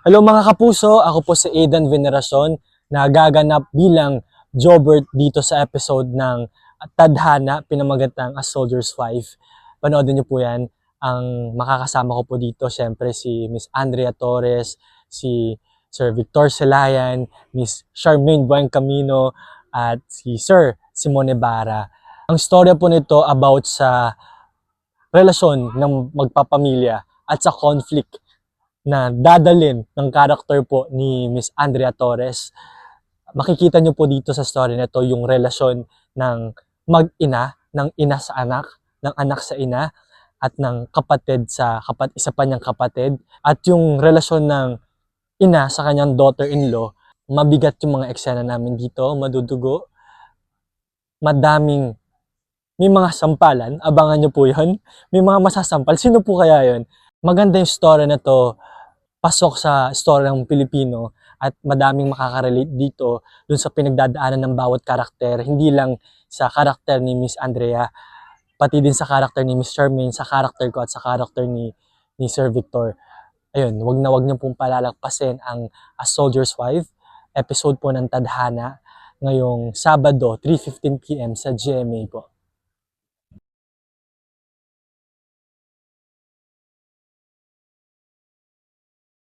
Hello mga kapuso, ako po si Aidan Veneracion na gaganap bilang Jobert dito sa episode ng Tadhana, pinamagatang As Soldier's Wife. Panoodin niyo po yan. Ang makakasama ko po dito, syempre si Miss Andrea Torres, si Sir Victor Selayan, Miss Charmaine Buencamino, at si Sir Simone Barra. Ang storya po nito about sa relasyon ng magpapamilya at sa conflict na dadalin ng character po ni Miss Andrea Torres. Makikita nyo po dito sa story na to yung relasyon ng mag-ina, ng ina sa anak, ng anak sa ina, at ng kapatid sa isa pa niyang kapatid, at yung relasyon ng ina sa kanyang daughter-in-law. Mabigat yung mga eksena namin dito, madudugo, madaming, may mga sampalan, abangan nyo po yun. May mga masasampal, sino po kaya yun? Maganda yung story na to, pasok sa story ng Pilipino at madaming makaka-relate dito dun sa pinagdadaanan ng bawat karakter. Hindi lang sa karakter ni Miss Andrea, pati din sa karakter ni Miss Charmaine, sa karakter ko at sa karakter ni Sir Victor. Ayun, wag niyo pong palalagpasin ang A Soldier's Wife, episode po ng Tadhana, ngayong Sabado, 3:15 PM sa GMA po.